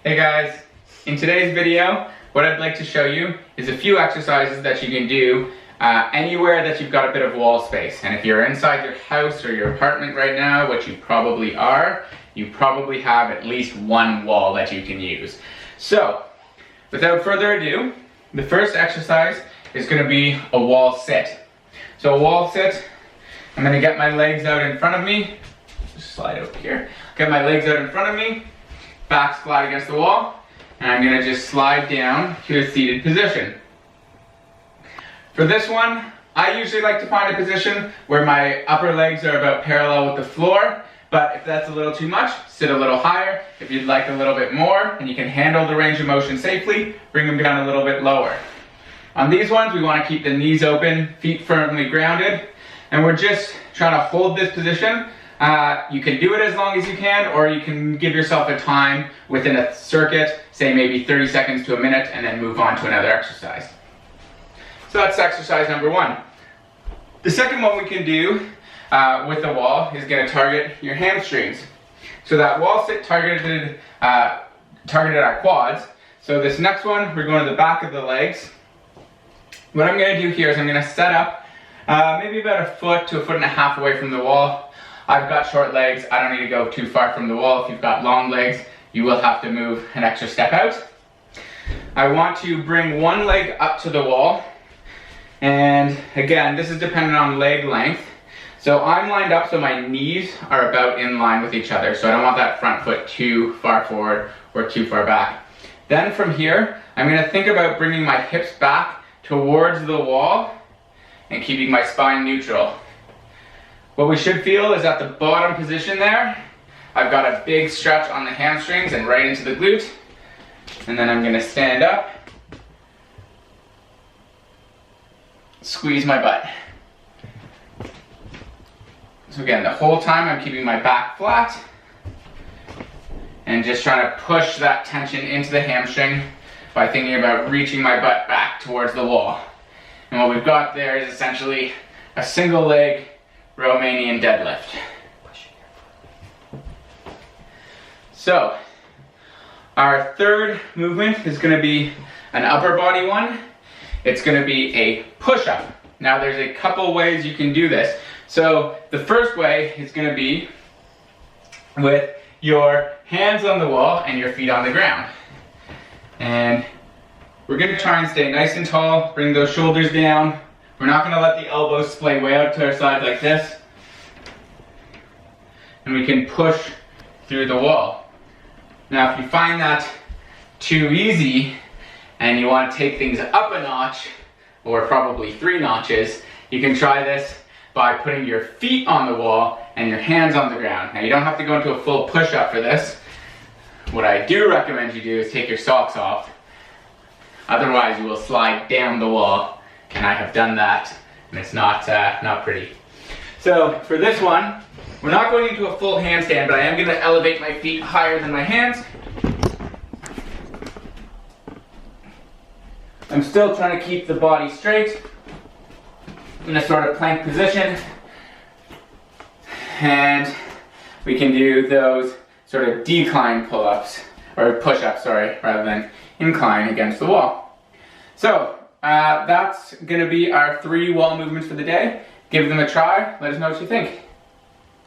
Hey guys, in today's video, what I'd like to show you is a few exercises that you can do anywhere that you've got a bit of wall space. And if you're inside your house or your apartment right now, which you probably are, you probably have at least one wall that you can use. So, without further ado, the first exercise is going to be a wall sit. So a wall sit, I'm going to get my legs out in front of me. Just slide over here. Get my legs out in front of me. Back flat against the wall, and I'm going to just slide down to a seated position. For this one, I usually like to find a position where my upper legs are about parallel with the floor, but if that's a little too much, sit a little higher. If you'd like a little bit more and you can handle the range of motion safely, bring them down a little bit lower. On these ones, we want to keep the knees open, feet firmly grounded, and we're just trying to hold this position. You can do it as long as you can, or you can give yourself a time within a circuit, say maybe 30 seconds to a minute, and then move on to another exercise. So that's exercise number one. The second one we can do with the wall is going to target your hamstrings. So that wall sit targeted our quads. So this next one, we're going to the back of the legs. What I'm going to do here is I'm going to set up maybe about a foot to a foot and a half away from the wall. I've got short legs, I don't need to go too far from the wall. If you've got long legs, you will have to move an extra step out. I want to bring one leg up to the wall, and again, this is dependent on leg length. So I'm lined up so my knees are about in line with each other, so I don't want that front foot too far forward or too far back. Then from here, I'm going to think about bringing my hips back towards the wall and keeping my spine neutral. What we should feel is at the bottom position there, I've got a big stretch on the hamstrings and right into the glute. And then I'm going to stand up, squeeze my butt. So again, the whole time I'm keeping my back flat and just trying to push that tension into the hamstring by thinking about reaching my butt back towards the wall. And what we've got there is essentially a single leg Romanian deadlift. So, our third movement is going to be an upper body one. It's going to be a push-up. Now there's a couple ways you can do this. So the first way is going to be with your hands on the wall and your feet on the ground. And we're going to try and stay nice and tall, bring those shoulders down. We're not going to let the elbows splay way out to our side like this. And we can push through the wall. Now if you find that too easy and you want to take things up a notch, or probably 3 notches, you can try this by putting your feet on the wall and your hands on the ground. Now you don't have to go into a full push-up for this. What I do recommend you do is take your socks off. Otherwise you will slide down the wall. And I have done that, and it's not pretty. So for this one, we're not going into a full handstand, but I am going to elevate my feet higher than my hands. I'm still trying to keep the body straight in a sort of plank position. And we can do those sort of decline pull-ups, or push-ups, sorry, rather than incline against the wall. So, that's going to be our 3 wall movements for the day. Give them a try. Let us know what you think.